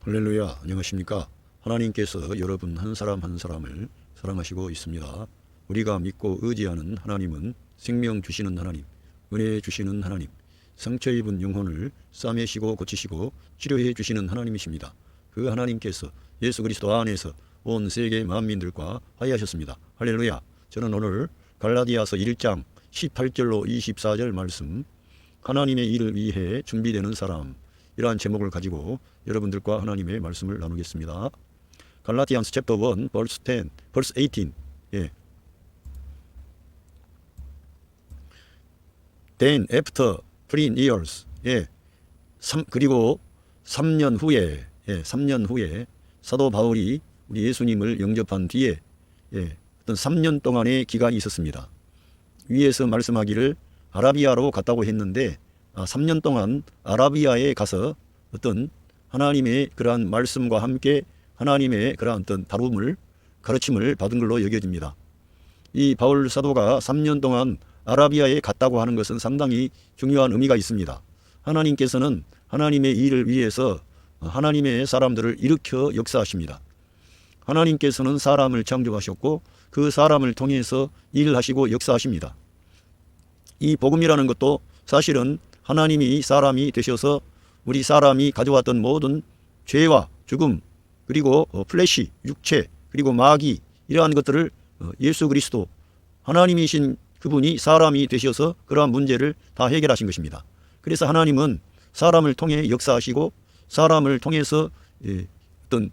할렐루야, 안녕하십니까? 하나님께서 여러분 한 사람 한 사람을 사랑하시고 있습니다. 우리가 믿고 의지하는 하나님은 생명 주시는 하나님, 은혜 주시는 하나님, 상처 입은 영혼을 싸매시고 고치시고 치료해 주시는 하나님이십니다. 그 하나님께서 예수 그리스도 안에서 온 세계 만민들과 화해하셨습니다. 할렐루야. 저는 오늘 갈라디아서 1장 18절로 24절 말씀, 하나님의 일을 위해 준비되는 사람, 이러한 제목을 가지고 여러분들과 하나님의 말씀을 나누겠습니다. 갈라디안스 챕터 1 verse 10, verse 18. Then after 3 years. 그리고 3년 후에 3년 후에 사도 바울이 우리 예수님을 영접한 뒤에 어떤 3년 동안의 기간이 있었습니다. 위에서 말씀하기를 아라비아로 갔다고 했는데 3년 동안 아라비아에 가서 어떤 하나님의 그러한 말씀과 함께 하나님의 그러한 어떤 다rum을 가르침을 받은 걸로 여겨집니다. 이 바울 사도가 3년 동안 아라비아에 갔다고 하는 것은 상당히 중요한 의미가 있습니다. 하나님께서는 하나님의 일을 위해서 하나님의 사람들을 일으켜 역사하십니다. 하나님께서는 사람을 창조하셨고 그 사람을 통해서 일을 하시고 역사하십니다. 이 복음이라는 것도 사실은 하나님이 사람이 되셔서 우리 사람이 가져왔던 모든 죄와 죽음, 그리고 플래시, 육체, 그리고 마귀, 이러한 것들을 예수 그리스도 하나님이신 그분이 사람이 되셔서 그러한 문제를 다 해결하신 것입니다. 그래서 하나님은 사람을 통해 역사하시고 사람을 통해서 어떤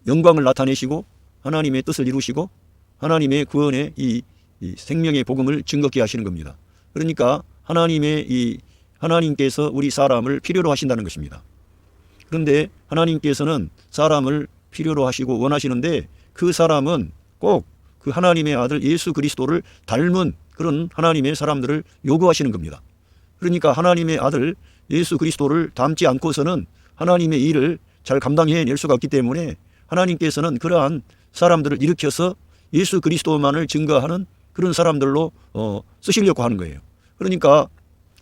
영광을 나타내시고 하나님의 뜻을 이루시고 하나님의 구원의 이 생명의 복음을 증거케 하시는 겁니다. 그러니까 하나님께서 우리 사람을 필요로 하신다는 것입니다. 그런데 하나님께서는 사람을 필요로 하시고 원하시는데 그 사람은 꼭 그 하나님의 아들 예수 그리스도를 닮은 그런 하나님의 사람들을 요구하시는 겁니다. 그러니까 하나님의 아들 예수 그리스도를 닮지 않고서는 하나님의 일을 잘 감당해낼 수가 없기 때문에 하나님께서는 그러한 사람들을 일으켜서 예수 그리스도만을 증거하는 그런 사람들로 쓰시려고 하는 거예요. 그러니까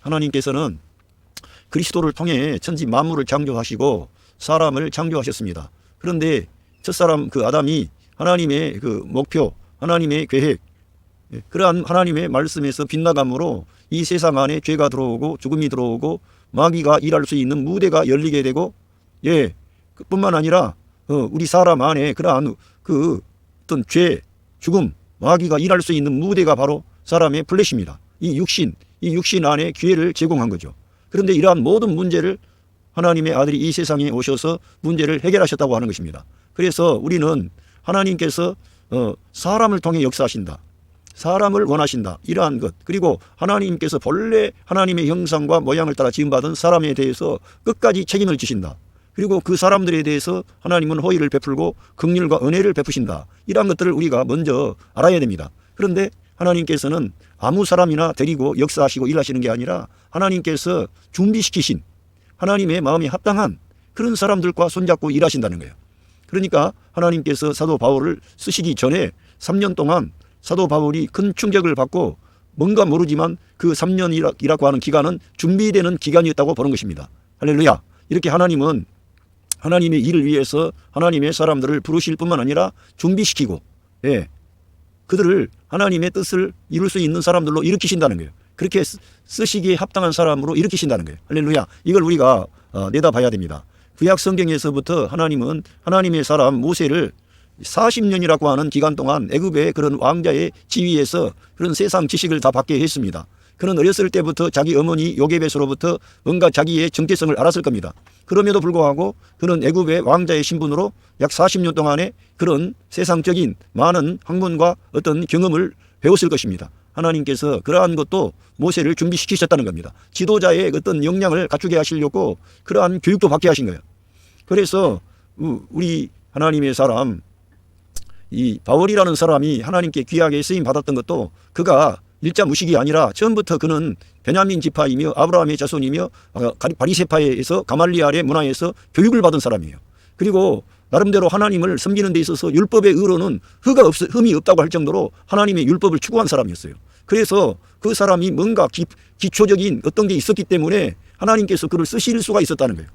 하나님께서는 그리스도를 통해 천지 만물을 창조하시고 사람을 창조하셨습니다. 그런데 첫사람 그 아담이 하나님의 그 목표, 하나님의 계획, 그러한 하나님의 말씀에서 빗나감으로 이 세상 안에 죄가 들어오고 죽음이 들어오고 마귀가 일할 수 있는 무대가 열리게 되고 그뿐만 아니라 우리 사람 안에 그러한 그 어떤 죄, 죽음, 마귀가 일할 수 있는 무대가 바로 사람의 플래시입니다. 이 육신 안에 기회를 제공한 거죠. 그런데 이러한 모든 문제를 하나님의 아들이 이 세상에 오셔서 문제를 해결하셨다고 하는 것입니다. 그래서 우리는 하나님께서 사람을 통해 역사하신다, 사람을 원하신다, 이러한 것, 그리고 하나님께서 본래 하나님의 형상과 모양을 따라 지음받은 사람에 대해서 끝까지 책임을 지신다. 그리고 그 사람들에 대해서 하나님은 호의를 베풀고 긍휼과 은혜를 베푸신다. 이러한 것들을 우리가 먼저 알아야 됩니다. 그런데 하나님께서는 아무 사람이나 데리고 역사하시고 일하시는 게 아니라 하나님께서 준비시키신 하나님의 마음에 합당한 그런 사람들과 손잡고 일하신다는 거예요. 그러니까 하나님께서 사도 바울을 쓰시기 전에 3년 동안 사도 바울이 큰 충격을 받고 뭔가 모르지만 그 3년이라고 하는 기간은 준비되는 기간이었다고 보는 것입니다. 할렐루야. 이렇게 하나님은 하나님의 일을 위해서 하나님의 사람들을 부르실 뿐만 아니라 준비시키고 그들을 하나님의 뜻을 이룰 수 있는 사람들로 일으키신다는 거예요. 그렇게 쓰시기에 합당한 사람으로 일으키신다는 거예요. 할렐루야. 이걸 우리가 내다봐야 됩니다. 구약 성경에서부터 하나님은 하나님의 사람 모세를 40년이라고 하는 기간 동안 애굽의 그런 왕자의 지위에서 그런 세상 지식을 다 받게 했습니다. 그는 어렸을 때부터 자기 어머니 요게벳으로부터 뭔가 자기의 정체성을 알았을 겁니다. 그럼에도 불구하고 그는 애굽의 왕자의 신분으로 약 40년 동안의 그런 세상적인 많은 학문과 어떤 경험을 배웠을 것입니다. 하나님께서 그러한 것도 모세를 준비시키셨다는 겁니다. 지도자의 어떤 역량을 갖추게 하시려고 그러한 교육도 받게 하신 거예요. 그래서 우리 하나님의 사람 이 바울이라는 사람이 하나님께 귀하게 쓰임 받았던 것도 그가 일자 무식이 아니라 처음부터 그는 베냐민 지파이며 아브라함의 자손이며 바리새파에서 가말리알의 문화에서 교육을 받은 사람이에요. 그리고 나름대로 하나님을 섬기는 데 있어서 율법의 의로는 흠이 없다고 할 정도로 하나님의 율법을 추구한 사람이었어요. 그래서 그 사람이 뭔가 기초적인 어떤 게 있었기 때문에 하나님께서 그를 쓰실 수가 있었다는 거예요.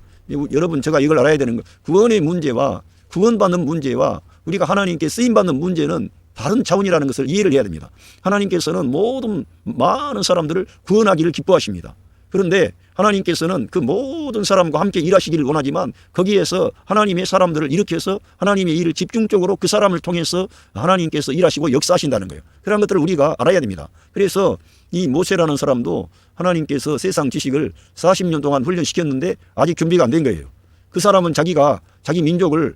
여러분 제가 이걸 알아야 되는 거. 구원의 문제와 구원받는 문제와 우리가 하나님께 쓰임받는 문제는 다른 차원이라는 것을 이해를 해야 됩니다. 하나님께서는 모든 많은 사람들을 구원하기를 기뻐하십니다. 그런데 하나님께서는 그 모든 사람과 함께 일하시기를 원하지만 거기에서 하나님의 사람들을 일으켜서 하나님의 일을 집중적으로 그 사람을 통해서 하나님께서 일하시고 역사하신다는 거예요. 그런 것들을 우리가 알아야 됩니다. 그래서 이 모세라는 사람도 하나님께서 세상 지식을 40년 동안 훈련시켰는데 아직 준비가 안 된 거예요. 그 사람은 자기가 자기 민족을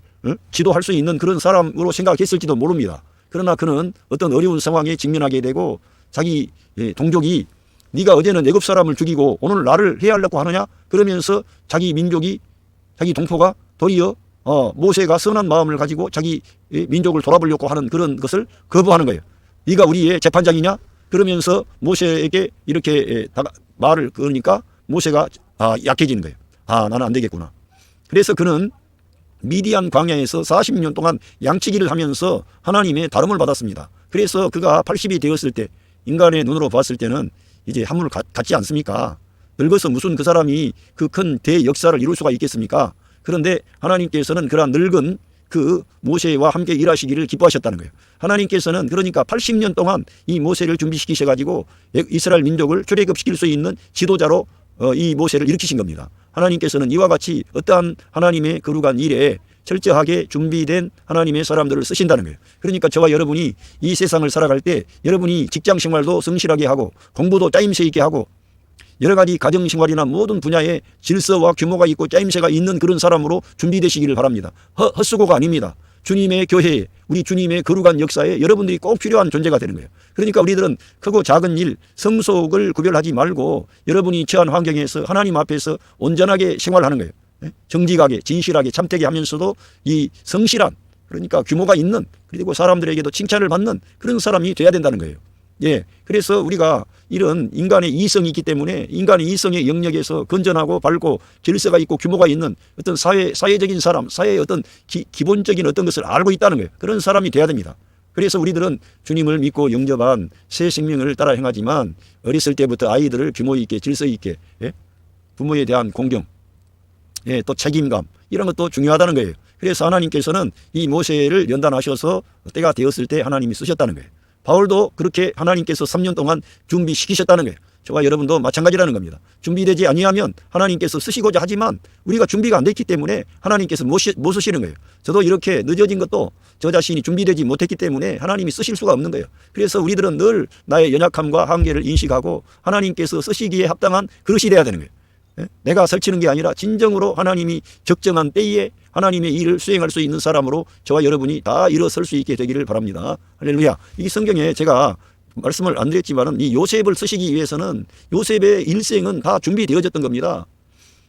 지도할 수 있는 그런 사람으로 생각했을지도 모릅니다. 그러나 그는 어떤 어려운 상황에 직면하게 되고 자기 동족이 네가 어제는 애굽 사람을 죽이고 오늘 나를 해하려고 하느냐? 그러면서 자기 민족이 자기 동포가 도리어 모세가 선한 마음을 가지고 자기 민족을 돌아보려고 하는 그런 것을 거부하는 거예요. 네가 우리의 재판장이냐? 그러면서 모세에게 이렇게 말을 그러니까 모세가 약해지는 거예요. 나는 안 되겠구나. 그래서 그는 미디안 광야에서 40년 동안 양치기를 하면서 하나님의 다름을 받았습니다. 그래서 그가 80이 되었을 때 인간의 눈으로 봤을 때는 이제 한물 같지 않습니까? 늙어서 무슨 그 사람이 그 큰 대역사를 이룰 수가 있겠습니까? 그런데 하나님께서는 그러한 늙은 그 모세와 함께 일하시기를 기뻐하셨다는 거예요. 하나님께서는 그러니까 80년 동안 이 모세를 준비시키셔가지고 이스라엘 민족을 출애굽시킬 수 있는 지도자로 이 모세를 일으키신 겁니다. 하나님께서는 이와 같이 어떠한 하나님의 거룩한 일에 철저하게 준비된 하나님의 사람들을 쓰신다는 거예요. 그러니까 저와 여러분이 이 세상을 살아갈 때 여러분이 직장 생활도 성실하게 하고 공부도 짜임새 있게 하고 여러 가지 가정 생활이나 모든 분야에 질서와 규모가 있고 짜임새가 있는 그런 사람으로 준비되시기를 바랍니다. 헛수고가 아닙니다. 주님의 교회에 우리 주님의 거룩한 역사에 여러분들이 꼭 필요한 존재가 되는 거예요. 그러니까 우리들은 크고 작은 일, 성속을 구별하지 말고 여러분이 처한 환경에서 하나님 앞에서 온전하게 생활하는 거예요. 정직하게 진실하게 참되게 하면서도 이 성실한 그러니까 규모가 있는 그리고 사람들에게도 칭찬을 받는 그런 사람이 돼야 된다는 거예요. 그래서 우리가 이런 인간의 이성이 있기 때문에 인간의 이성의 영역에서 건전하고 밝고 질서가 있고 규모가 있는 어떤 사회적인 사람, 사회의 어떤 기본적인 어떤 것을 알고 있다는 거예요. 그런 사람이 돼야 됩니다. 그래서 우리들은 주님을 믿고 영접한 새 생명을 따라 행하지만 어렸을 때부터 아이들을 규모 있게 질서 있게 부모에 대한 공경 또 책임감 이런 것도 중요하다는 거예요. 그래서 하나님께서는 이 모세를 연단하셔서 때가 되었을 때 하나님이 쓰셨다는 거예요. 바울도 그렇게 하나님께서 3년 동안 준비시키셨다는 거예요. 저와 여러분도 마찬가지라는 겁니다. 준비되지 아니하면 하나님께서 쓰시고자 하지만 우리가 준비가 안 됐기 때문에 하나님께서 못 쓰시는 거예요. 저도 이렇게 늦어진 것도 저 자신이 준비되지 못했기 때문에 하나님이 쓰실 수가 없는 거예요. 그래서 우리들은 늘 나의 연약함과 한계를 인식하고 하나님께서 쓰시기에 합당한 그릇이 돼야 되는 거예요. 내가 설치는 게 아니라 진정으로 하나님이 적정한 때에 하나님의 일을 수행할 수 있는 사람으로 저와 여러분이 다 일어설 수 있게 되기를 바랍니다. 할렐루야. 이 성경에 제가 말씀을 안 드렸지만은 이 요셉을 쓰시기 위해서는 요셉의 일생은 다 준비되어졌던 겁니다.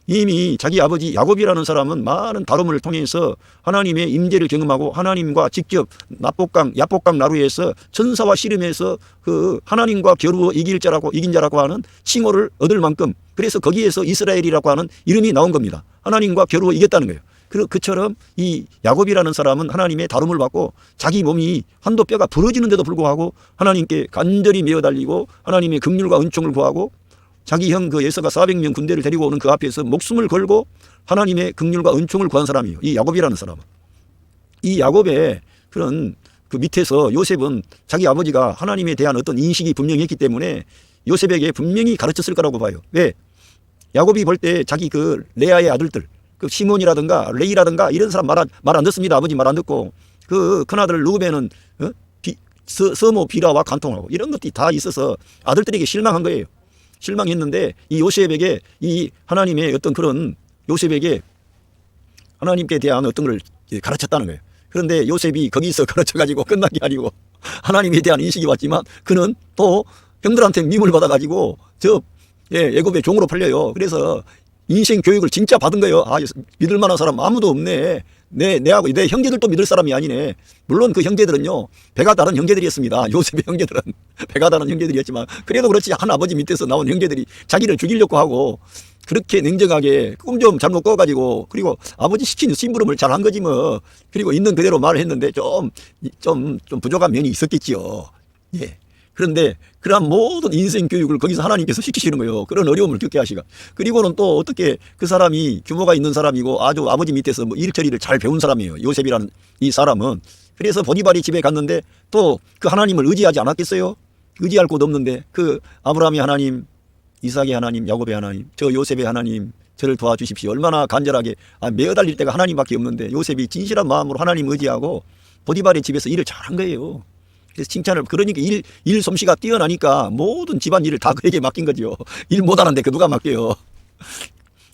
이미 자기 아버지 야곱이라는 사람은 많은 다름을 통해서 하나님의 임재를 경험하고 하나님과 직접 야복강 나루에서 천사와 씨름해서 그 하나님과 겨루어 이긴 자라고 하는 칭호를 얻을 만큼 그래서 거기에서 이스라엘이라고 하는 이름이 나온 겁니다. 하나님과 겨루어 이겼다는 거예요. 그처럼 이 야곱이라는 사람은 하나님의 다름을 받고 자기 몸이 한도 뼈가 부러지는데도 불구하고 하나님께 간절히 메어 달리고 하나님의 긍휼과 은총을 구하고 자기 형 그 에서가 400명 군대를 데리고 오는 그 앞에서 목숨을 걸고 하나님의 긍휼과 은총을 구한 사람이에요. 이 야곱이라는 사람은. 이 야곱의 그런 그 밑에서 요셉은 자기 아버지가 하나님에 대한 어떤 인식이 분명히 했기 때문에 요셉에게 분명히 가르쳤을 거라고 봐요. 왜? 야곱이 볼 때 자기 그 레아의 아들들 그 시몬이라든가 레이라든가 이런 사람 말 안 듣습니다. 아버지 말 안 듣고 그 큰아들 루벤은 서모 비라와 간통하고 이런 것들이 다 있어서 아들들에게 실망한 거예요. 실망했는데 이 요셉에게 이 하나님의 어떤 그런 요셉에게 하나님께 대한 어떤 걸 가르쳤다는 거예요. 그런데 요셉이 거기서 가르쳐가지고 끝난 게 아니고 하나님에 대한 인식이 왔지만 그는 또 형들한테 밈을 받아가지고 애굽의 종으로 팔려요. 그래서 인생 교육을 진짜 받은 거예요. 믿을 만한 사람 아무도 없네. 내 형제들도 믿을 사람이 아니네. 물론 그 형제들은요, 배가 다른 형제들이었습니다. 요셉의 형제들은 배가 다른 형제들이었지만, 그래도 그렇지, 한 아버지 밑에서 나온 형제들이 자기를 죽이려고 하고, 그렇게 냉정하게 꿈 좀 잘못 꿔가지고, 그리고 아버지 시킨 심부름을 잘 한 거지 뭐. 그리고 있는 그대로 말을 했는데 좀 부족한 면이 있었겠지요. 그런데 그러한 모든 인생 교육을 거기서 하나님께서 시키시는 거예요. 그런 어려움을 겪게 하시가. 그리고는 또 어떻게 그 사람이 규모가 있는 사람이고 아주 아버지 밑에서 뭐 일처리를 잘 배운 사람이에요. 요셉이라는 이 사람은. 그래서 보디발이 집에 갔는데 또 그 하나님을 의지하지 않았겠어요? 의지할 곳 없는데 그 아브라함의 하나님, 이삭의 하나님, 야곱의 하나님, 저 요셉의 하나님 저를 도와주십시오. 얼마나 간절하게 매어달릴 때가 하나님밖에 없는데 요셉이 진실한 마음으로 하나님 의지하고 보디발의 집에서 일을 잘한 거예요. 그래서 칭찬을, 그러니까 일 솜씨가 뛰어나니까 모든 집안 일을 다 그에게 맡긴 거죠. 일 못하는데 그 누가 맡겨요.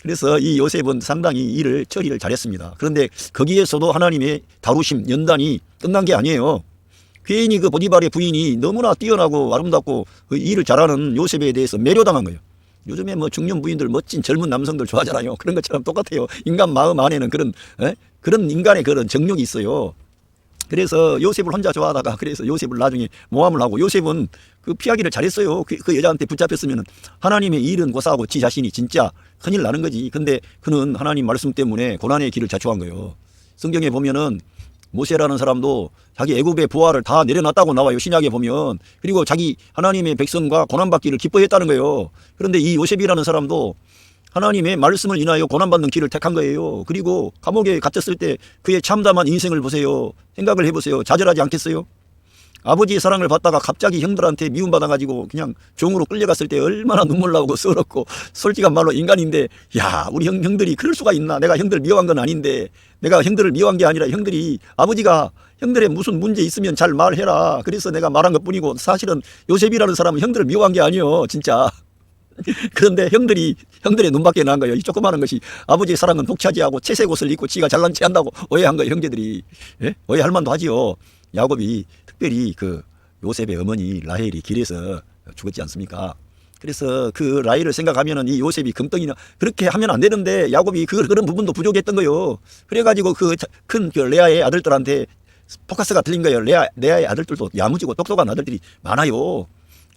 그래서 이 요셉은 상당히 일을 처리를 잘했습니다. 그런데 거기에서도 하나님의 다루심, 연단이 끝난 게 아니에요. 괜히 그 보디발의 부인이 너무나 뛰어나고 아름답고 그 일을 잘하는 요셉에 대해서 매료당한 거예요. 요즘에 뭐 중년 부인들 멋진 젊은 남성들 좋아하잖아요. 그런 것처럼 똑같아요. 인간 마음 안에는 그런 인간의 그런 정욕이 있어요. 그래서 요셉을 혼자 좋아하다가 그래서 요셉을 나중에 모함을 하고, 요셉은 그 피하기를 잘했어요. 그 여자한테 붙잡혔으면 하나님의 일은 고사하고 지 자신이 진짜 큰일 나는 거지. 근데 그는 하나님 말씀 때문에 고난의 길을 자초한 거예요. 성경에 보면은 모세라는 사람도 자기 애굽의 부하를 다 내려놨다고 나와요. 신약에 보면. 그리고 자기 하나님의 백성과 고난받기를 기뻐했다는 거예요. 그런데 이 요셉이라는 사람도 하나님의 말씀을 인하여 고난받는 길을 택한 거예요. 그리고 감옥에 갇혔을 때 그의 참담한 인생을 보세요. 생각을 해보세요. 좌절하지 않겠어요? 아버지의 사랑을 받다가 갑자기 형들한테 미움받아가지고 그냥 종으로 끌려갔을 때 얼마나 눈물 나오고 서럽고, 솔직한 말로 인간인데, 야, 우리 형들이 그럴 수가 있나? 내가 형들 미워한 건 아닌데, 내가 형들을 미워한 게 아니라 형들이, 아버지가 형들의 무슨 문제 있으면 잘 말해라. 그래서 내가 말한 것 뿐이고, 사실은 요셉이라는 사람은 형들을 미워한 게 아니에요. 진짜. 그런데 형들의 눈밖에 난 거예요. 이 조그마한 것이 아버지의 사랑은 독차지하고 채색 옷을 입고 지가 잘난 체 한다고 오해한 거예요. 형제들이. 예? 오해할 만도 하지요. 야곱이 특별히 그 요셉의 어머니 라헬이 길에서 죽었지 않습니까? 그래서 그 라헬을 생각하면은 이 요셉이 금덩이나 그렇게 하면 안 되는데, 야곱이 그런 부분도 부족했던 거예요. 그래가지고 그 큰 레아의 아들들한테 포커스가 틀린 거예요. 레아의 아들들도 야무지고 똑똑한 아들들이 많아요.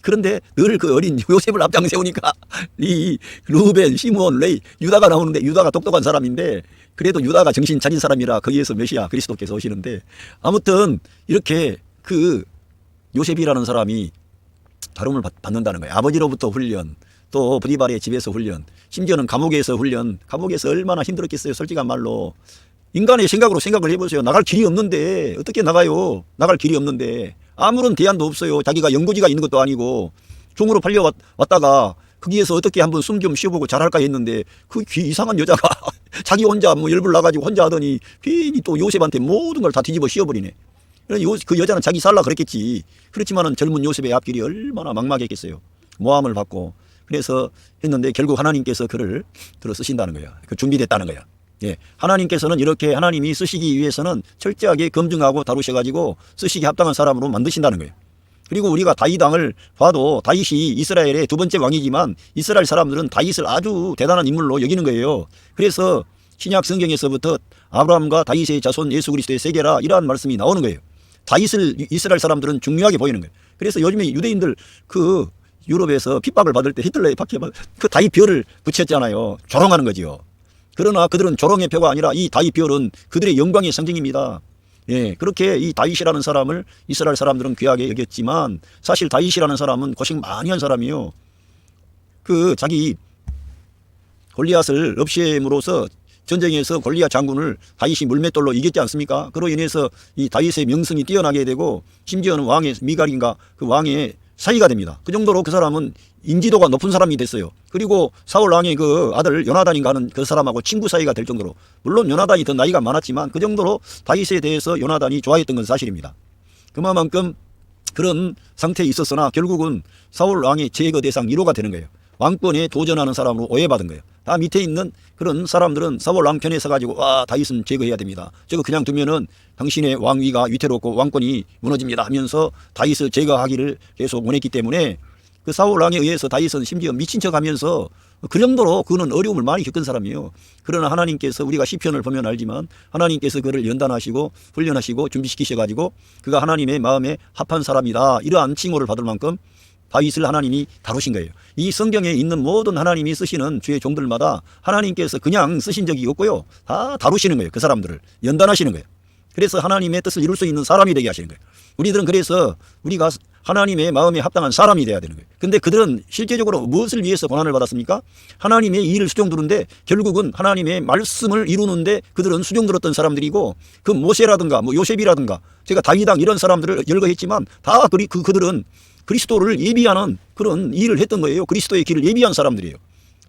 그런데 늘 그 어린 요셉을 앞장 세우니까 이 루벤, 시므온, 레위, 유다가 나오는데, 유다가 똑똑한 사람인데 그래도 유다가 정신 차린 사람이라 거기에서 메시아 그리스도께서 오시는데, 아무튼 이렇게 그 요셉이라는 사람이 다름을 받는다는 거예요. 아버지로부터 훈련, 또 보디발의 집에서 훈련, 심지어는 감옥에서 훈련. 감옥에서 얼마나 힘들었겠어요. 솔직한 말로. 인간의 생각을 해보세요. 나갈 길이 없는데 어떻게 나가요? 나갈 길이 없는데 아무런 대안도 없어요. 자기가 연고지가 있는 것도 아니고 종으로 팔려왔다가 거기에서 어떻게 한번 숨 좀 쉬어보고 잘할까 했는데, 그 이상한 여자가 자기 혼자 뭐 열불 나가지고 혼자 하더니 괜히 또 요셉한테 모든 걸 다 뒤집어 씌워버리네. 그 여자는 자기 살라 그랬겠지. 그렇지만은 젊은 요셉의 앞길이 얼마나 막막했겠어요. 모함을 받고. 그래서 했는데 결국 하나님께서 그를 들어 쓰신다는 거야. 그 준비됐다는 거야. 예, 하나님께서는 이렇게 하나님이 쓰시기 위해서는 철저하게 검증하고 다루셔가지고 쓰시기 합당한 사람으로 만드신다는 거예요. 그리고 우리가 다윗 왕을 봐도 다윗이 이스라엘의 두 번째 왕이지만 이스라엘 사람들은 다윗을 아주 대단한 인물로 여기는 거예요. 그래서 신약 성경에서부터 아브라함과 다윗의 자손 예수 그리스도의 세계라 이러한 말씀이 나오는 거예요. 다윗을 이스라엘 사람들은 중요하게 보이는 거예요. 그래서 요즘에 유대인들 그 유럽에서 핍박을 받을 때 히틀러의 그 다윗 별을 붙였잖아요. 조롱하는 거지요. 그러나 그들은 조롱의 표가 아니라 이 다윗 별은 그들의 영광의 상징입니다. 예, 그렇게 이 다윗이라는 사람을 이스라엘 사람들은 귀하게 여겼지만, 사실 다윗이라는 사람은 고생 많이 한 사람이요. 그 자기 골리앗을 없앰으로써 전쟁에서 골리앗 장군을 다윗이 물맷돌로 이겼지 않습니까? 그로 인해서 이 다윗의 명성이 뛰어나게 되고, 심지어는 왕의 미갈인가 그 왕의 사이가 됩니다. 그 정도로 그 사람은 인지도가 높은 사람이 됐어요. 그리고 사울 왕의 그 아들 요나단인가 하는 그 사람하고 친구 사이가 될 정도로, 물론 요나단이 더 나이가 많았지만 그 정도로 다윗에 대해서 요나단이 좋아했던 건 사실입니다. 그만큼 그런 상태에 있었으나 결국은 사울 왕의 제거 대상 1호가 되는 거예요. 왕권에 도전하는 사람으로 오해받은 거예요. 다 밑에 있는 그런 사람들은 사울 왕 편에 서가지고 다윗은 제거해야 됩니다. 저거 그냥 두면은 당신의 왕위가 위태롭고 왕권이 무너집니다 하면서 다윗을 제거하기를 계속 원했기 때문에 그 사울 왕에 의해서 다윗은 심지어 미친 척하면서 그 정도로 그는 어려움을 많이 겪은 사람이에요. 그러나 하나님께서, 우리가 시편을 보면 알지만 하나님께서 그를 연단하시고 훈련하시고 준비시키셔가지고 그가 하나님의 마음에 합한 사람이다, 이러한 칭호를 받을 만큼 다윗을 하나님이 다루신 거예요. 이 성경에 있는 모든 하나님이 쓰시는 주의 종들마다 하나님께서 그냥 쓰신 적이 없고요, 다 다루시는 거예요. 그 사람들을 연단하시는 거예요. 그래서 하나님의 뜻을 이룰 수 있는 사람이 되게 하시는 거예요. 우리들은 그래서 우리가 하나님의 마음에 합당한 사람이 돼야 되는 거예요. 근데 그들은 실제적으로 무엇을 위해서 고난을 받았습니까? 하나님의 일을 수종두는데 결국은 하나님의 말씀을 이루는데 그들은 수종들었던 사람들이고, 그 모세라든가 뭐 요셉이라든가 제가 다윗왕 이런 사람들을 열거했지만 다 그들은 그리스도를 예비하는 그런 일을 했던 거예요. 그리스도의 길을 예비한 사람들이에요.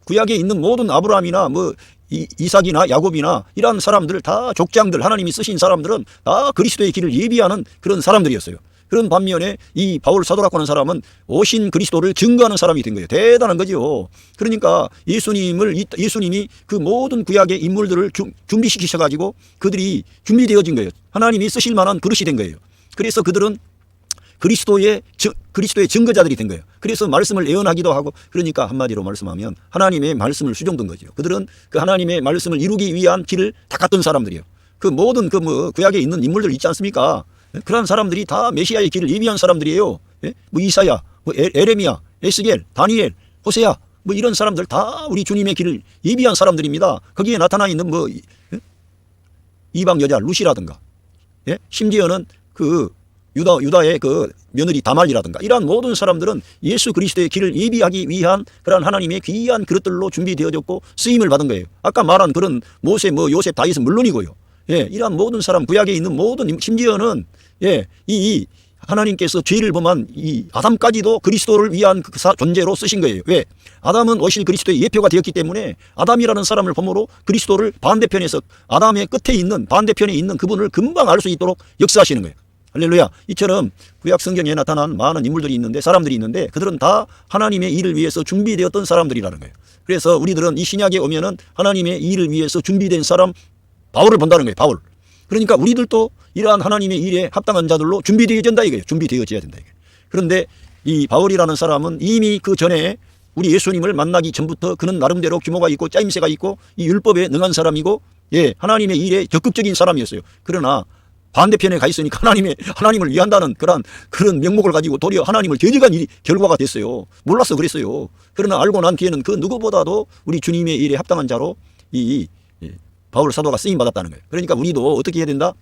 구약에 있는 모든 아브라함이나 뭐 이삭이나 야곱이나 이러한 사람들 다 족장들, 하나님이 쓰신 사람들은 다 그리스도의 길을 예비하는 그런 사람들이었어요. 그런 반면에 이 바울 사도라고 하는 사람은 오신 그리스도를 증거하는 사람이 된 거예요. 대단한 거죠. 그러니까 예수님이 그 모든 구약의 인물들을 준비시키셔가지고 그들이 준비되어진 거예요. 하나님이 쓰실 만한 그릇이 된 거예요. 그래서 그들은 그리스도의 증거자들이 된 거예요. 그래서 말씀을 예언하기도 하고, 그러니까 한마디로 말씀하면 하나님의 말씀을 수종든 거죠. 그들은 그 하나님의 말씀을 이루기 위한 길을 닦았던 사람들이에요. 그 모든 구약에 있는 인물들 있지 않습니까? 그런 사람들이 다 메시아의 길을 예비한 사람들이에요. 뭐 이사야, 뭐 에레미야, 에스겔, 다니엘, 호세야, 뭐 이런 사람들 다 우리 주님의 길을 예비한 사람들입니다. 거기에 나타나 있는 뭐 이방 여자 루시라든가, 심지어는 그 유다의 그 며느리 다말이라든가 이러한 모든 사람들은 예수 그리스도의 길을 예비하기 위한 그러한 하나님의 귀한 그릇들로 준비되어졌고 쓰임을 받은 거예요. 아까 말한 그런 모세, 뭐 요셉, 다윗은 물론이고요. 이러한 모든 사람, 구약에 있는 모든, 심지어는 이 하나님께서 죄를 범한 이 아담까지도 그리스도를 위한 그 존재로 쓰신 거예요. 왜? 아담은 오실 그리스도의 예표가 되었기 때문에 아담이라는 사람을 범으로 그리스도를 반대편에서, 아담의 끝에 있는 반대편에 있는 그분을 금방 알 수 있도록 역사하시는 거예요. 할렐루야. 이처럼 구약 성경에 나타난 많은 인물들이 있는데, 사람들이 있는데 그들은 다 하나님의 일을 위해서 준비되었던 사람들이라는 거예요. 그래서 우리들은 이 신약에 오면은 하나님의 일을 위해서 준비된 사람 바울을 본다는 거예요. 바울. 그러니까 우리들도 이러한 하나님의 일에 합당한 자들로 준비되어진다 이거예요. 준비되어져야 된다 이거예요. 그런데 이 바울이라는 사람은 이미 그 전에 우리 예수님을 만나기 전부터 그는 나름대로 규모가 있고 짜임새가 있고 이 율법에 능한 사람이고, 하나님의 일에 적극적인 사람이었어요. 그러나 반대편에 가 있으니까 하나님을 위한다는 그런 명목을 가지고 도리어 하나님을 저지간 일이 결과가 됐어요. 몰라서 그랬어요. 그러나 알고 난 뒤에는 그 누구보다도 우리 주님의 일에 합당한 자로 이 바울 사도가 쓰임 받았다는 거예요. 그러니까 우리도 어떻게 해야 된다?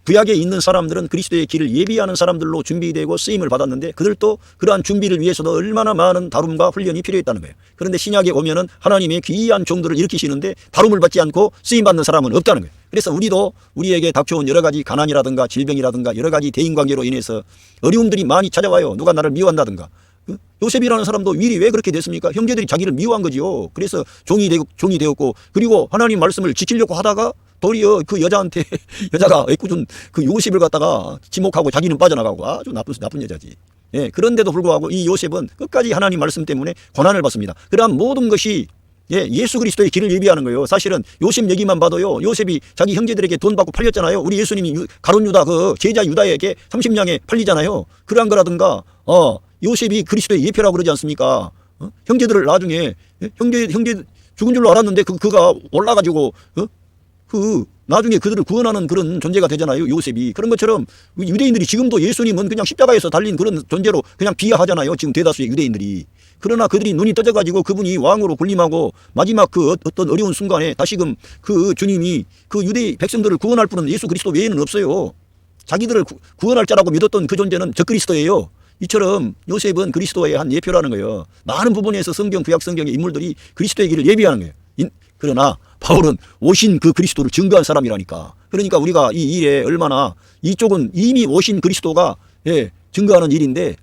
구약에 있는 사람들은 그리스도의 길을 예비하는 사람들로 준비되고 쓰임을 받았는데 그들도 그러한 준비를 위해서도 얼마나 많은 다룸과 훈련이 필요했다는 거예요. 그런데 신약에 오면은 하나님의 귀한 종들을 일으키시는데 다룸을 받지 않고 쓰임 받는 사람은 없다는 거예요. 그래서 우리도 우리에게 닥쳐온 여러 가지 가난이라든가 질병이라든가 여러 가지 대인관계로 인해서 어려움들이 많이 찾아와요. 누가 나를 미워한다든가. 요셉이라는 사람도 윌이 왜 그렇게 됐습니까? 형제들이 자기를 미워한 거지요. 그래서 종이 되었고, 그리고 하나님 말씀을 지키려고 하다가 도리어 그 여자가 애꿎은 그 요셉을 갖다가 지목하고 자기는 빠져나가고 아주 나쁜 여자지. 그런데도 불구하고 이 요셉은 끝까지 하나님 말씀 때문에 고난을 받습니다. 그러한 모든 것이 예수 그리스도의 길을 예비하는 거예요. 사실은 요셉 얘기만 봐도요, 요셉이 자기 형제들에게 돈 받고 팔렸잖아요. 우리 예수님이 가룟 유다 그 제자 유다에게 30냥에 팔리잖아요. 그러한 거라든가 요셉이 그리스도의 예표라고 그러지 않습니까? 형제들을 나중에 형제 죽은 줄로 알았는데 그가 올라가지고 나중에 그들을 구원하는 그런 존재가 되잖아요. 요셉이. 그런 것처럼 유대인들이 지금도 예수님은 그냥 십자가에서 달린 그런 존재로 그냥 비하하잖아요. 지금 대다수의 유대인들이. 그러나 그들이 눈이 떠져가지고 그분이 왕으로 군림하고 마지막 그 어떤 어려운 순간에 다시금 그 주님이 그 유대 백성들을 구원할 분은 예수 그리스도 외에는 없어요. 자기들을 구원할 자라고 믿었던 그 존재는 적그리스도예요. 이처럼 요셉은 그리스도의 한 예표라는 거예요. 많은 부분에서 구약 성경의 인물들이 그리스도의 길을 예비하는 거예요. 그러나 바울은 오신 그 그리스도를 증거한 사람이라니까. 그러니까 우리가 이 일에 얼마나, 이쪽은 이미 오신 그리스도가 증거하는 일인데,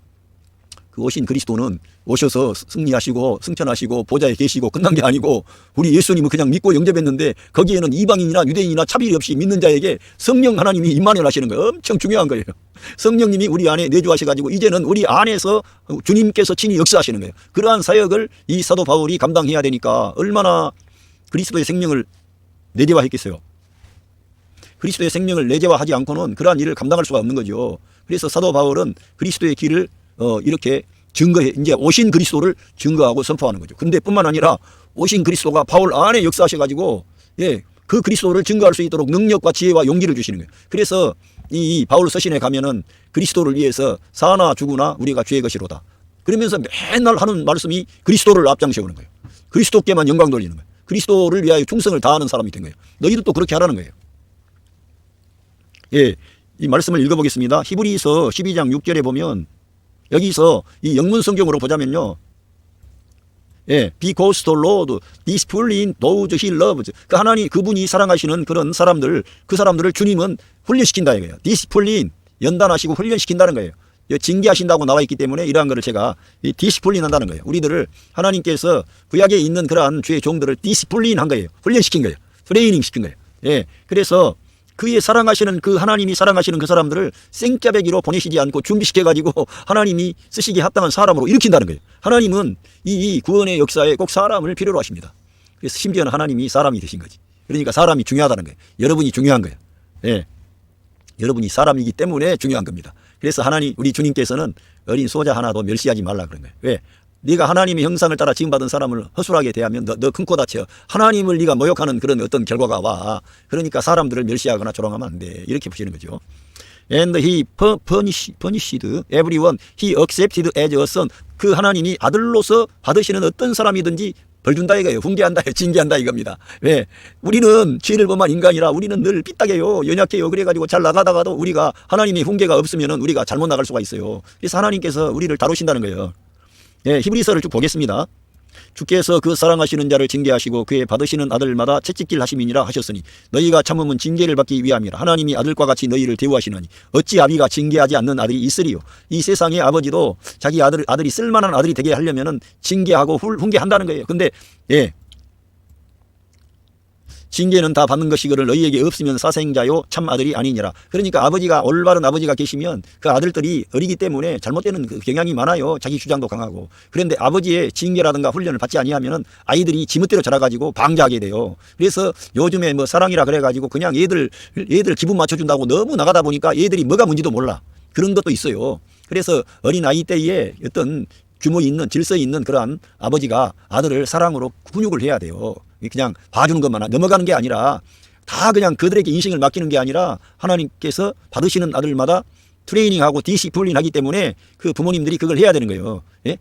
그 오신 그리스도는 오셔서 승리하시고 승천하시고 보좌에 계시고 끝난 게 아니고, 우리 예수님은 그냥 믿고 영접했는데 거기에는 이방인이나 유대인이나 차별이 없이 믿는 자에게 성령 하나님이 임만을 하시는 거예요. 엄청 중요한 거예요. 성령님이 우리 안에 내주하셔가지고 이제는 우리 안에서 주님께서 친히 역사하시는 거예요. 그러한 사역을 이 사도 바울이 감당해야 되니까 얼마나 그리스도의 생명을 내재화했겠어요. 그리스도의 생명을 내재화하지 않고는 그러한 일을 감당할 수가 없는 거죠. 그래서 사도 바울은 그리스도의 길을 이렇게 이제 오신 그리스도를 증거하고 선포하는 거죠. 근데 뿐만 아니라 오신 그리스도가 바울 안에 역사하셔가지고 그 그리스도를 증거할 수 있도록 능력과 지혜와 용기를 주시는 거예요. 그래서 이 바울 서신에 가면은 그리스도를 위해서 사나 죽으나 우리가 주의 것이로다. 그러면서 맨날 하는 말씀이 그리스도를 앞장 세우는 거예요. 그리스도께만 영광 돌리는 거예요. 그리스도를 위하여 충성을 다하는 사람이 된 거예요. 너희도 또 그렇게 하라는 거예요. 예, 이 말씀을 읽어보겠습니다. 히브리서 12장 6절에 보면 여기서 이 영문 성경으로 보자면요. 예, because the Lord discipline those he loves. 그 하나님 그분이 사랑하시는 그런 사람들, 그 사람들을 주님은 훈련시킨다 이거예요. discipline 연단하시고 훈련시킨다는 거예요. 징계하신다고 나와 있기 때문에 이러한 것을 제가 디시플린 한다는 거예요. 우리들을 하나님께서 구약에 있는 그러한 주의 종들을 디시플린 한 거예요. 훈련시킨 거예요. 트레이닝 시킨 거예요. 예, 그래서 그의 사랑하시는 그 하나님이 사랑하시는 그 사람들을 생짜배기로 보내시지 않고 준비시켜가지고 하나님이 쓰시기에 합당한 사람으로 일으킨다는 거예요. 하나님은 이 구원의 역사에 꼭 사람을 필요로 하십니다. 그래서 심지어는 하나님이 사람이 되신 거지. 그러니까 사람이 중요하다는 거예요. 여러분이 중요한 거예요. 예, 여러분이 사람이기 때문에 중요한 겁니다. 그래서 하나님 우리 주님께서는 어린 소자 하나도 멸시하지 말라 그런 거예요. 왜? 네가 하나님의 형상을 따라 지음받은 사람을 허술하게 대하면 너 큰 코 다쳐. 하나님을 네가 모욕하는 그런 어떤 결과가 와. 그러니까 사람들을 멸시하거나 조롱하면 안 돼. 이렇게 보시는 거죠. And he punished everyone he accepted as a son. 그 하나님이 아들로서 받으시는 어떤 사람이든지 벌 준다 이거예요. 훈계한다, 징계한다 이겁니다. 왜? 우리는 죄를 범한 인간이라 우리는 늘 삐딱해요. 연약해요. 그래가지고 잘 나가다가도 우리가 하나님의 훈계가 없으면 우리가 잘못 나갈 수가 있어요. 그래서 하나님께서 우리를 다루신다는 거예요. 예, 히브리서를 쭉 보겠습니다. 주께서 그 사랑하시는 자를 징계하시고 그의 받으시는 아들마다 채찍질 하심이니라 하셨으니 너희가 참음은 징계를 받기 위함이라. 하나님이 아들과 같이 너희를 대우하시느니 어찌 아비가 징계하지 않는 아들이 있으리요. 이 세상의 아버지도 자기 아들이 쓸만한 아들이 되게 하려면은 징계하고 훈계한다는 거예요. 근데 예, 징계는 다 받는 것이거늘 너희에게 없으면 사생자요 참 아들이 아니니라. 그러니까 아버지가 올바른 아버지가 계시면 그 아들들이 어리기 때문에 잘못되는 그 경향이 많아요. 자기 주장도 강하고. 그런데 아버지의 징계라든가 훈련을 받지 아니하면은 아이들이 지멋대로 자라가지고 방자하게 돼요. 그래서 요즘에 뭐 사랑이라 그래가지고 그냥 얘들 기분 맞춰준다고 너무 나가다 보니까 얘들이 뭐가 뭔지도 몰라. 그런 것도 있어요. 그래서 어린 아이 때에 어떤 규모 있는 질서 있는 그러한 아버지가 아들을 사랑으로 훈육을 해야 돼요. 그냥 봐주는 것만 넘어가는 게 아니라 다 그냥 그들에게 인생을 맡기는 게 아니라 하나님께서 받으시는 아들마다 트레이닝하고 디시플린하기 때문에 그 부모님들이 그걸 해야 되는 거예요. 예?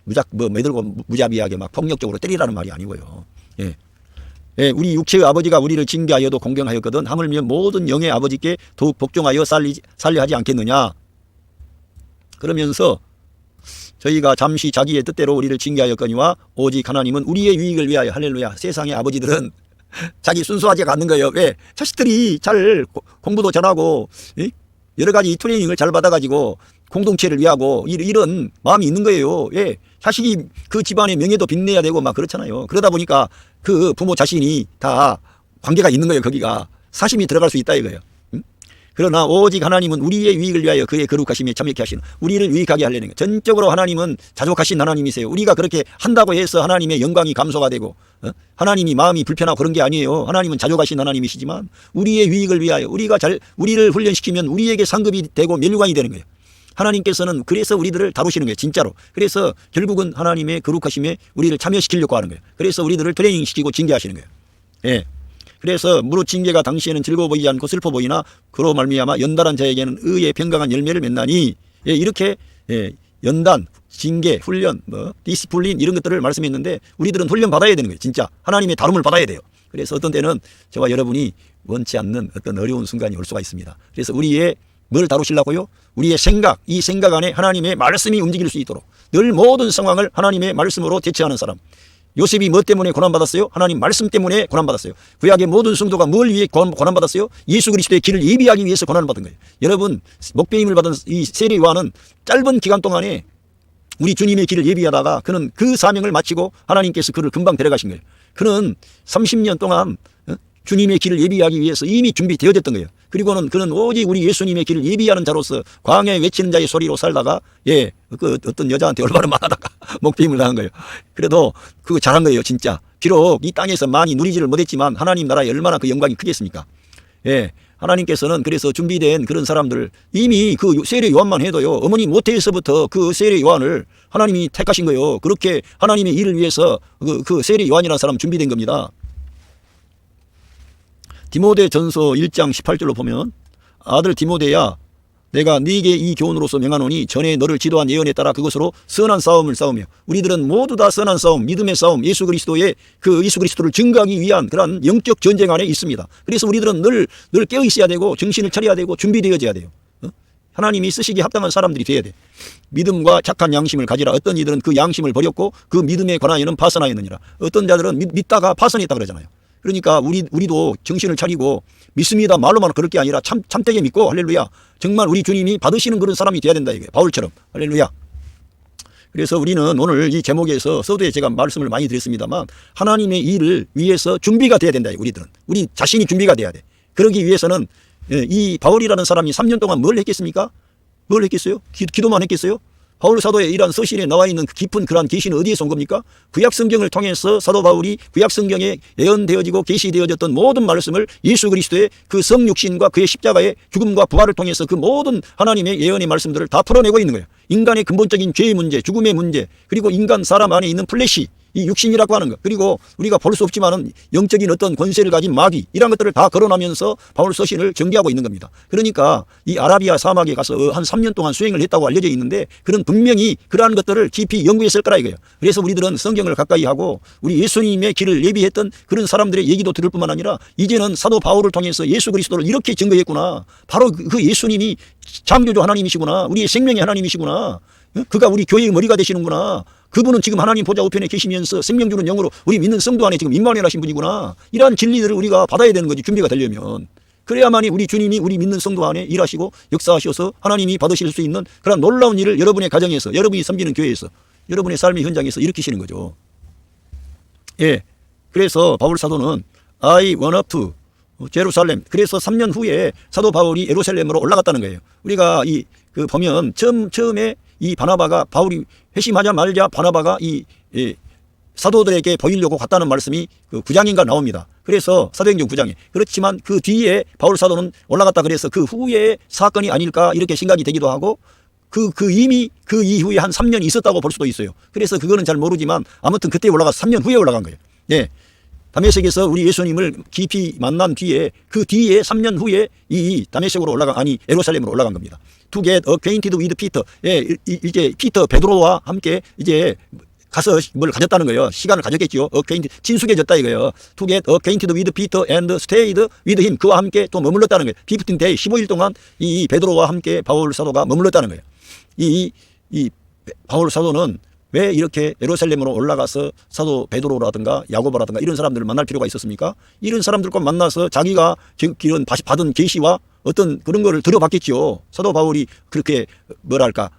매들고 무자비하게 막 폭력적으로 때리라는 말이 아니고요. 예. 예, 우리 육체의 아버지가 우리를 징계하여도 공경하였거든 하물며 모든 영의 아버지께 더욱 복종하여 살려 하지 않겠느냐. 그러면서 저희가 잠시 자기의 뜻대로 우리를 징계하였거니와 오직 하나님은 우리의 유익을 위하여. 할렐루야. 세상의 아버지들은 자기 순수하지 않는 거예요. 왜? 자식들이 잘 공부도 잘하고 여러 가지 트레이닝을 잘 받아가지고 공동체를 위하고 이런 마음이 있는 거예요. 예. 자식이 그 집안의 명예도 빛내야 되고 막 그렇잖아요. 그러다 보니까 그 부모 자신이 다 관계가 있는 거예요. 거기가 사심이 들어갈 수 있다 이거예요. 그러나 오직 하나님은 우리의 유익을 위하여 그의 거룩하심에 참여케 하시는, 우리를 유익하게 하려는 거예요. 전적으로 하나님은 자족하신 하나님이세요. 우리가 그렇게 한다고 해서 하나님의 영광이 감소가 되고 하나님이 마음이 불편하고 그런 게 아니에요. 하나님은 자족하신 하나님이시지만 우리의 유익을 위하여 우리를 훈련시키면 우리에게 상급이 되고 멸류관이 되는 거예요. 하나님께서는 그래서 우리들을 다루시는 거예요. 진짜로. 그래서 결국은 하나님의 거룩하심에 우리를 참여시키려고 하는 거예요. 그래서 우리들을 트레이닝시키고 징계하시는 거예요. 예. 그래서 무릇 징계가 당시에는 즐거워 보이지 않고 슬퍼 보이나 그로 말미암아 연단한 자에게는 의의 평강한 열매를 맺나니. 예, 이렇게 연단, 징계, 훈련, 디시플린 이런 것들을 말씀했는데 우리들은 훈련 받아야 되는 거예요. 진짜 하나님의 다rum을 받아야 돼요. 그래서 어떤 때는 저와 여러분이 원치 않는 어떤 어려운 순간이 올 수가 있습니다. 그래서 우리의 뭘 다루시려고요? 우리의 생각, 이 생각 안에 하나님의 말씀이 움직일 수 있도록 늘 모든 상황을 하나님의 말씀으로 대처하는 사람. 요셉이 뭐 때문에 고난받았어요? 하나님 말씀 때문에 고난받았어요. 구약의 모든 성도가 뭘 위해 고난받았어요? 예수 그리스도의 길을 예비하기 위해서 고난을 받은 거예요. 여러분, 목배임을 받은 이 세례 요한은 짧은 기간 동안에 우리 주님의 길을 예비하다가 그는 그 사명을 마치고 하나님께서 그를 금방 데려가신 거예요. 그는 30년 동안 주님의 길을 예비하기 위해서 이미 준비되어졌던 거예요. 그리고는 그는 오직 우리 예수님의 길을 예비하는 자로서 광야에 외치는 자의 소리로 살다가 그 어떤 여자한테 얼마나 만하다가 목배임을 당한 거예요. 그래도 그거 잘한 거예요. 진짜. 비록 이 땅에서 많이 누리지를 못했지만 하나님 나라에 얼마나 그 영광이 크겠습니까? 예. 하나님께서는 그래서 준비된 그런 사람들 이미 그 세례 요한만 해도요. 어머니 모태에서부터 그 세례 요한을 하나님이 택하신 거예요. 그렇게 하나님의 일을 위해서 그 세례 요한이라는 사람 준비된 겁니다. 디모데 전서 1장 18절로 보면 아들 디모데야 내가 네게 이 교훈으로서 명하노니 전에 너를 지도한 예언에 따라 그것으로 선한 싸움을 싸우며. 우리들은 모두 다 선한 싸움, 믿음의 싸움, 예수 그리스도의 그 예수 그리스도를 증거하기 위한 그러한 영적 전쟁 안에 있습니다. 그래서 우리들은 늘 깨어 있어야 되고 정신을 차려야 되고 준비되어져야 돼요. 하나님이 쓰시기에 합당한 사람들이 돼야 돼. 믿음과 착한 양심을 가지라. 어떤 이들은 그 양심을 버렸고 그 믿음에 관하여는 파선하였느니라. 어떤 자들은 믿다가 파선했다 그러잖아요. 그러니까 우리도 정신을 차리고 믿습니다 말로만 그럴 게 아니라 참되게 믿고, 할렐루야, 정말 우리 주님이 받으시는 그런 사람이 돼야 된다 이게 바울처럼. 할렐루야. 그래서 우리는 오늘 이 제목에서 서두에 제가 말씀을 많이 드렸습니다만 하나님의 일을 위해서 준비가 돼야 된다. 우리들은 우리 자신이 준비가 돼야 돼. 그러기 위해서는 이 바울이라는 사람이 3년 동안 뭘 했겠습니까? 뭘 했겠어요? 기도만 했겠어요? 바울 사도의 이러한 서신에 나와 있는 깊은 그러한 계시는 어디에서 온 겁니까? 구약 성경을 통해서 사도 바울이 구약 성경에 예언되어지고 계시되어졌던 모든 말씀을 예수 그리스도의 그 성육신과 그의 십자가의 죽음과 부활을 통해서 그 모든 하나님의 예언의 말씀들을 다 풀어내고 있는 거예요. 인간의 근본적인 죄의 문제, 죽음의 문제, 그리고 인간 사람 안에 있는 플래시, 이 육신이라고 하는 것, 그리고 우리가 볼 수 없지만은 영적인 어떤 권세를 가진 마귀, 이런 것들을 다 거론하면서 바울 서신을 전개하고 있는 겁니다. 그러니까 이 아라비아 사막에 가서 한 3년 동안 수행을 했다고 알려져 있는데 그런 분명히 그러한 것들을 깊이 연구했을 거라 이거예요. 그래서 우리들은 성경을 가까이 하고 우리 예수님의 길을 예비했던 그런 사람들의 얘기도 들을 뿐만 아니라 이제는 사도 바울을 통해서 예수 그리스도를 이렇게 증거했구나. 바로 그 예수님이 창조주 하나님이시구나. 우리의 생명의 하나님이시구나. 그가 우리 교회의 머리가 되시는구나. 그분은 지금 하나님 보좌 우편에 계시면서 생명 주는 영으로 우리 믿는 성도 안에 지금 임마누엘 하신 분이구나. 이러한 진리들을 우리가 받아야 되는 거지, 준비가 되려면. 그래야만이 우리 주님이 우리 믿는 성도 안에 일하시고 역사하셔서 하나님이 받으실 수 있는 그런 놀라운 일을 여러분의 가정에서, 여러분이 섬기는 교회에서, 여러분의 삶의 현장에서 일으키시는 거죠. 예. 그래서 바울 사도는 I went up to 제루살렘. 그래서 3년 후에 사도 바울이 예루살렘으로 올라갔다는 거예요. 우리가 보면 처음에 이 바나바가, 바울이 회심하자마자 바나바가 이 사도들에게 보이려고 갔다는 말씀이 그 9장인가 나옵니다. 그래서 사도행전 9장에. 그렇지만 그 뒤에 바울 사도는 올라갔다 그래서 그 후에 사건이 아닐까 이렇게 생각이 되기도 하고 이미 그 이후에 한 3년이 있었다고 볼 수도 있어요. 그래서 그거는 잘 모르지만 아무튼 그때 올라가서 3년 후에 올라간 거예요. 예. 다메섹에서 우리 예수님을 깊이 만난 뒤에 그 뒤에 3년 후에 이 다메섹으로 예루살렘으로 올라간 겁니다. To get acquainted with Peter. 예, 이제 피터 베드로와 함께 이제 가서 뭘 가졌다는 거예요. 시간을 가졌겠죠. 친숙해졌다 이거예요. To get acquainted with Peter and stayed with him. 그와 함께 또 머물렀다는 거예요. 15day, 15일 동안 이 베드로와 함께 바울 사도가 머물렀다는 거예요. 이 바울 사도는 왜 이렇게 예루살렘으로 올라가서 사도 베드로라든가 야고보라든가 이런 사람들을 만날 필요가 있었습니까? 이런 사람들과 만나서 자기가 이런 받은 계시와 어떤 그런 거를 들어봤겠죠. 사도 바울이 그렇게 뭐랄까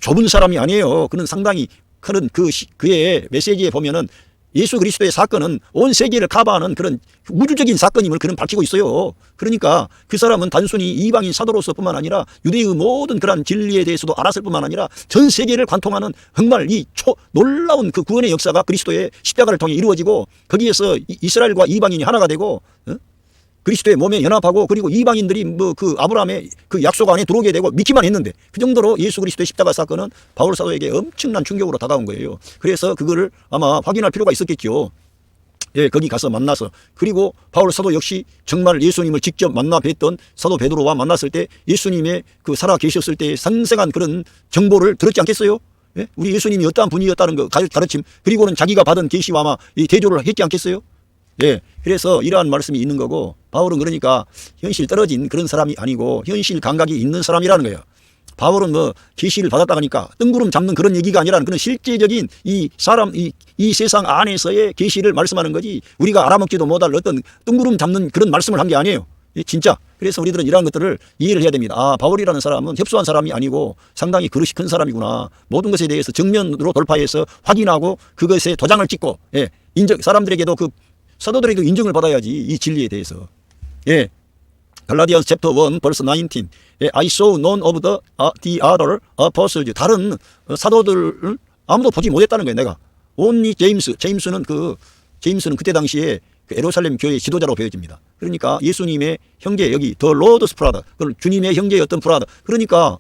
좁은 사람이 아니에요. 그는 상당히 큰 그의 메시지에 보면은 예수 그리스도의 사건은 온 세계를 커버하는 그런 우주적인 사건임을 그는 밝히고 있어요. 그러니까 그 사람은 단순히 이방인 사도로서 뿐만 아니라 유대의 모든 그런 진리에 대해서도 알았을 뿐만 아니라 전 세계를 관통하는 정말 놀라운 그 구원의 역사가 그리스도의 십자가를 통해 이루어지고 거기에서 이스라엘과 이방인이 하나가 되고 그리스도의 몸에 연합하고 그리고 이방인들이 그 아브라함의 그 약속 안에 들어오게 되고 믿기만 했는데 그 정도로 예수 그리스도의 십자가 사건은 바울 사도에게 엄청난 충격으로 다가온 거예요. 그래서 그거를 아마 확인할 필요가 있었겠죠. 예, 거기 가서 만나서. 그리고 바울 사도 역시 정말 예수님을 직접 만나 뵀던 사도 베드로와 만났을 때 예수님의 그 살아 계셨을 때의 생생한 그런 정보를 들었지 않겠어요? 예? 우리 예수님이 어떠한 분이었다는 거 가르침, 그리고는 자기가 받은 계시와 아마 이 대조를 했지 않겠어요? 예, 그래서 이러한 말씀이 있는 거고, 바울은 그러니까 현실 떨어진 그런 사람이 아니고 현실 감각이 있는 사람이라는 거예요. 바울은 계시를 받았다니까 뜬구름 잡는 그런 얘기가 아니라는 그런 실제적인 이 세상 안에서의 계시를 말씀하는 거지 우리가 알아먹지도 못할 어떤 뜬구름 잡는 그런 말씀을 한 게 아니에요. 예, 진짜. 그래서 우리들은 이러한 것들을 이해를 해야 됩니다. 아, 바울이라는 사람은 협소한 사람이 아니고 상당히 그릇이 큰 사람이구나. 모든 것에 대해서 정면으로 돌파해서 확인하고 그것에 도장을 찍고, 예, 사람들에게도 사도들에게도 인정을 받아야지 이 진리에 대해서. 예. 갈라디안스 챕터 1 벌스 19. 예, I saw none of the other apostles. 다른 사도들을 아무도 보지 못했다는 거예요, 내가. Only James. 제임스는 그때 당시에 그 예루살렘 교회의 지도자로 보여집니다. 그러니까 예수님의 형제, 여기 the Lord's brother. 주님의 형제의 어떤 브라더. 그러니까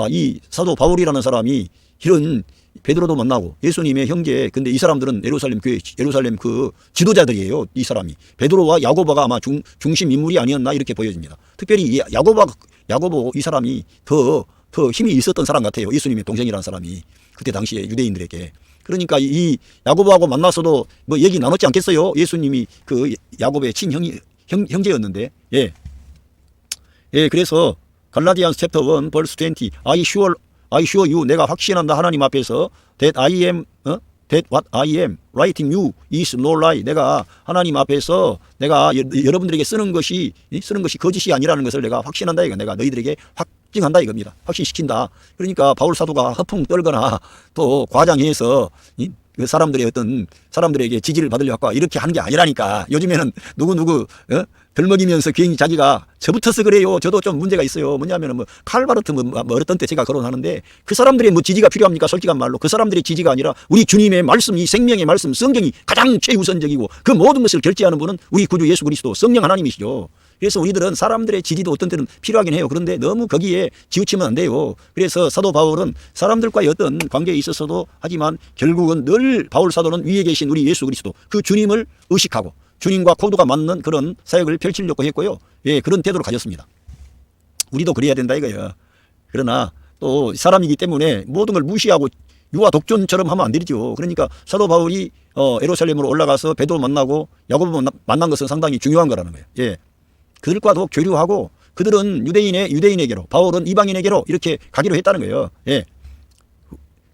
이 사도 바울이라는 사람이 이런 베드로도 만나고 예수님의 형제. 근데 이 사람들은 예루살렘 교회, 예루살렘 그 지도자들이에요. 이 사람이 베드로와 야고보가 아마 중심 인물이 아니었나 이렇게 보여집니다. 특별히 야고보 이 사람이 더 힘이 있었던 사람 같아요. 예수님의 동생이라는 사람이 그때 당시에 유대인들에게. 그러니까 이 야고보하고 만났어도 뭐 얘기 나눴지 않겠어요? 예수님이 그 야고보의 형제였는데. 예. 예, 그래서 갈라디안스 챕터 1 벌스 20 I assure you 내가 확신한다 하나님 앞에서 that what I am writing you is no lie. 내가 하나님 앞에서 내가 여러분들에게 쓰는 것이 거짓이 아니라는 것을 내가 확신한다 이거. 내가 너희들에게 확증한다 이겁니다. 확신시킨다. 그러니까 바울 사도가 허풍 떨거나 또 과장해서 그 사람들에게 지지를 받으려고 이렇게 하는 게 아니라니까. 요즘에는 누구 덜먹이면서 괜히 자기가 저부터서 그래요. 저도 좀 문제가 있어요. 뭐냐면은 뭐 칼바르트 어렸던 때 제가 거론하는데 그 사람들의 뭐 지지가 필요합니까? 솔직한 말로 그 사람들의 지지가 아니라 우리 주님의 말씀, 이 생명의 말씀, 성경이 가장 최우선적이고 그 모든 것을 결제하는 분은 우리 구주 예수 그리스도 성령 하나님이시죠. 그래서 우리들은 사람들의 지지도 어떤 때는 필요하긴 해요. 그런데 너무 거기에 치우치면 안 돼요. 그래서 사도 바울은 사람들과의 어떤 관계에 있어서도 하지만 결국은 늘 바울 사도는 위에 계신 우리 예수 그리스도 그 주님을 의식하고 주님과 코드가 맞는 그런 사역을 펼치려고 했고요. 예, 그런 태도를 가졌습니다. 우리도 그래야 된다 이거예요. 그러나 또 사람이기 때문에 모든 걸 무시하고 유아 독존처럼 하면 안 되죠. 그러니까 사도 바울이 예루살렘으로 올라가서 베드로 만나고 야고보 만난 것은 상당히 중요한 거라는 거예요. 예. 그들과도 교류하고 그들은 유대인에게로 바울은 이방인에게로 이렇게 가기로 했다는 거예요. 예.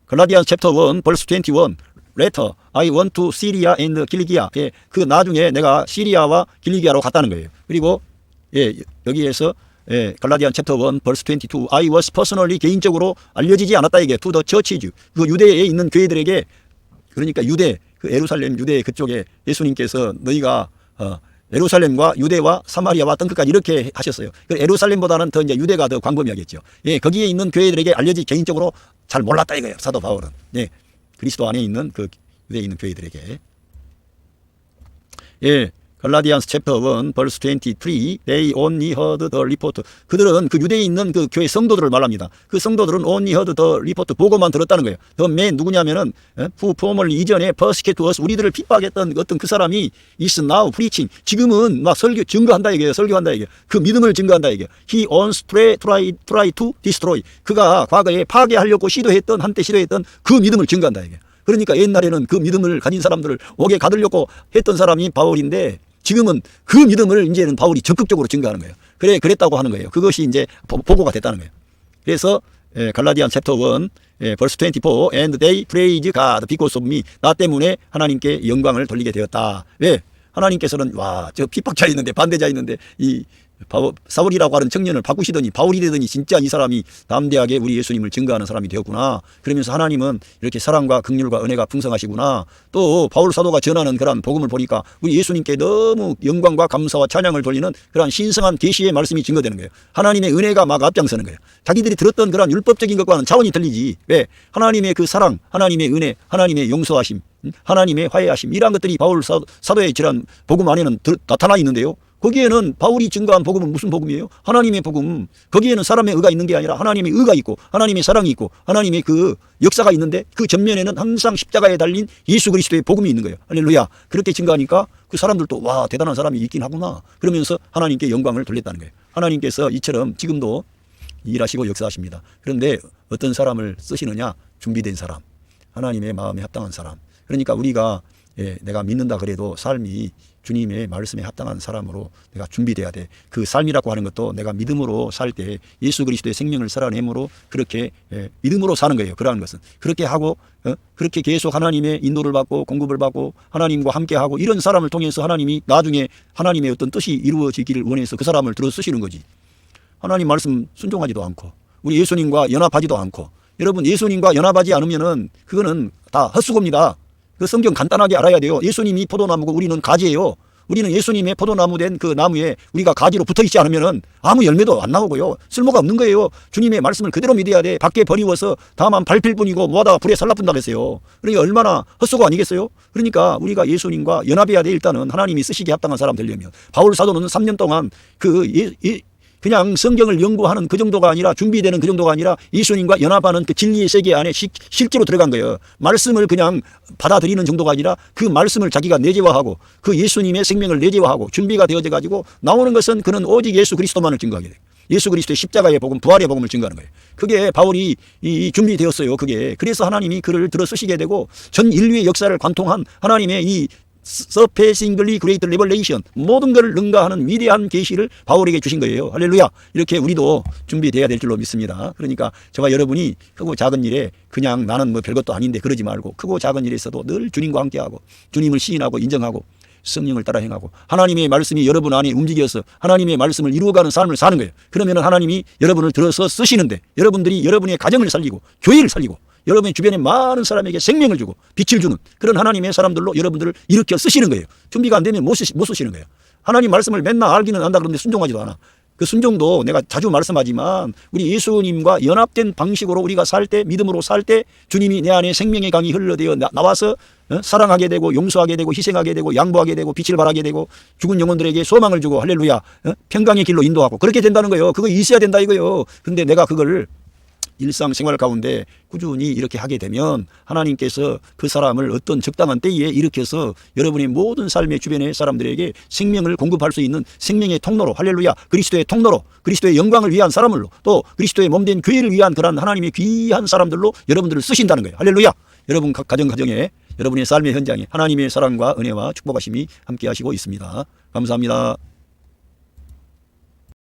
갈라디안 챕터 1 벌스 21 Later I went to Syria and Cilicia. 예. 그 나중에 내가 시리아와 길리기아로 갔다는 거예요. 그리고 예, 여기에서 예, 갈라디안 챕터 1 벌스 22 I was personally 개인적으로 알려지지 않았다 이게 to the churches. 그 유대에 있는 교회들에게 그러니까 그 예루살렘 유대 그쪽에 예수님께서 너희가 예루살렘과 유대와 사마리아와 땅끝까지 이렇게 하셨어요. 예루살렘보다는 더 이제 유대가 더 광범위하겠죠. 예, 거기에 있는 교회들에게 알려지 개인적으로 잘 몰랐다 이거예요. 사도 바울은. 예, 그리스도 안에 있는 그 유대에 있는 교회들에게. 예, 갈라디안스 챕터 1 벌스 23 They only heard the report. 그들은 그 유대에 있는 그 교회 성도들을 말합니다. 그 성도들은 only heard the report 보고만 들었다는 거예요. The man 누구냐면은 who formerly 이전에 persecuted us 우리들을 핍박했던 어떤 그 사람이 is now preaching 지금은 막 증거한다 이게요. 설교한다 이게. 그 믿음을 증거한다 이게. He once try to destroy. 그가 과거에 파괴하려고 한때 시도했던 그 믿음을 증거한다 이게. 그러니까 옛날에는 그 믿음을 가진 사람들을 옥에 가두려고 했던 사람이 바울인데 지금은 그 믿음을 이제는 바울이 적극적으로 증거하는 거예요. 그랬다고 하는 거예요. 그것이 이제 보고가 됐다는 거예요. 그래서 갈라디안 챕터 1 벌스 24 and they praise God because of me. 나 때문에 하나님께 영광을 돌리게 되었다. 왜? 하나님께서는 저 핍박자 있는데 반대자 있는데 이 사울이라고 하는 청년을 바꾸시더니 바울이 되더니 진짜 이 사람이 담대하게 우리 예수님을 증거하는 사람이 되었구나. 그러면서 하나님은 이렇게 사랑과 긍휼과 은혜가 풍성하시구나. 또 바울 사도가 전하는 그런 복음을 보니까 우리 예수님께 너무 영광과 감사와 찬양을 돌리는 그런 신성한 계시의 말씀이 증거되는 거예요. 하나님의 은혜가 막 앞장서는 거예요. 자기들이 들었던 그런 율법적인 것과는 차원이 틀리지. 왜? 하나님의 그 사랑, 하나님의 은혜, 하나님의 용서하심, 하나님의 화해하심 이러한 것들이 바울 사도의 이런 복음 안에는 나타나 있는데요. 거기에는 바울이 증거한 복음은 무슨 복음이에요? 하나님의 복음. 거기에는 사람의 의가 있는 게 아니라 하나님의 의가 있고 하나님의 사랑이 있고 하나님의 그 역사가 있는데 그 전면에는 항상 십자가에 달린 예수 그리스도의 복음이 있는 거예요. 할렐루야. 그렇게 증거하니까 그 사람들도 대단한 사람이 있긴 하구나. 그러면서 하나님께 영광을 돌렸다는 거예요. 하나님께서 이처럼 지금도 일하시고 역사하십니다. 그런데 어떤 사람을 쓰시느냐? 준비된 사람. 하나님의 마음에 합당한 사람. 그러니까 우리가 내가 믿는다 그래도 삶이 주님의 말씀에 합당한 사람으로 내가 준비돼야 돼. 그 삶이라고 하는 것도 내가 믿음으로 살 때 예수 그리스도의 생명을 살아내므로 그렇게 믿음으로 사는 거예요. 그러한 것은. 그렇게 하고 그렇게 계속 하나님의 인도를 받고 공급을 받고 하나님과 함께하고 이런 사람을 통해서 하나님이 나중에 하나님의 어떤 뜻이 이루어지기를 원해서 그 사람을 들어 쓰시는 거지. 하나님 말씀 순종하지도 않고 우리 예수님과 연합하지도 않고 여러분 예수님과 연합하지 않으면은 그거는 다 헛수고입니다. 그 성경 간단하게 알아야 돼요. 예수님이 포도나무고 우리는 가지예요. 우리는 예수님의 포도나무 된 그 나무에 우리가 가지로 붙어있지 않으면 아무 열매도 안 나오고요. 쓸모가 없는 거예요. 주님의 말씀을 그대로 믿어야 돼. 밖에 버리워서 다만 밟힐 뿐이고 뭐하다가 불에 살라뿐다 그랬어요. 그러니까 얼마나 헛수고 아니겠어요? 그러니까 우리가 예수님과 연합해야 돼. 일단은 하나님이 쓰시기에 합당한 사람 되려면. 바울 사도는 3년 동안 그 그냥 성경을 연구하는 그 정도가 아니라 준비되는 그 정도가 아니라 예수님과 연합하는 그 진리의 세계 안에 실제로 들어간 거예요. 말씀을 그냥 받아들이는 정도가 아니라 그 말씀을 자기가 내재화하고 그 예수님의 생명을 내재화하고 준비가 되어져 가지고 나오는 것은 그는 오직 예수 그리스도만을 증거하게 돼요. 예수 그리스도의 십자가의 복음, 부활의 복음을 증거하는 거예요. 그게 바울이 준비되었어요. 그게. 그래서 하나님이 그를 들어 쓰시게 되고 전 인류의 역사를 관통한 하나님의 이 surpassingly great revelation, 모든 것을 능가하는 위대한 계시를 바울에게 주신 거예요. 할렐루야. 이렇게 우리도 준비돼야 될 줄로 믿습니다. 그러니까 저와 여러분이 크고 작은 일에 그냥 나는 뭐 별것도 아닌데 그러지 말고 크고 작은 일에 있어도 늘 주님과 함께하고 주님을 시인하고 인정하고 성령을 따라 행하고 하나님의 말씀이 여러분 안에 움직여서 하나님의 말씀을 이루어가는 삶을 사는 거예요. 그러면 하나님이 여러분을 들어서 쓰시는데 여러분들이 여러분의 가정을 살리고 교회를 살리고 여러분의 주변에 많은 사람에게 생명을 주고 빛을 주는 그런 하나님의 사람들로 여러분들을 일으켜 쓰시는 거예요. 준비가 안 되면 못 쓰시는 거예요. 하나님 말씀을 맨날 알기는 안다 그러는데 순종하지도 않아. 그 순종도 내가 자주 말씀하지만 우리 예수님과 연합된 방식으로 우리가 살 때, 믿음으로 살 때 주님이 내 안에 생명의 강이 흘러되어 나와서 사랑하게 되고 용서하게 되고 희생하게 되고 양보하게 되고 빛을 발하게 되고 죽은 영혼들에게 소망을 주고 할렐루야 평강의 길로 인도하고 그렇게 된다는 거예요. 그거 있어야 된다 이거예요. 근데 내가 그걸 일상생활 가운데 꾸준히 이렇게 하게 되면 하나님께서 그 사람을 어떤 적당한 때에 일으켜서 여러분의 모든 삶의 주변의 사람들에게 생명을 공급할 수 있는 생명의 통로로 할렐루야 그리스도의 통로로 그리스도의 영광을 위한 사람으로 또 그리스도의 몸된 교회를 위한 그런 하나님의 귀한 사람들로 여러분들을 쓰신다는 거예요. 할렐루야. 여러분 각 가정에 여러분의 삶의 현장에 하나님의 사랑과 은혜와 축복하심이 함께 하시고 있습니다. 감사합니다.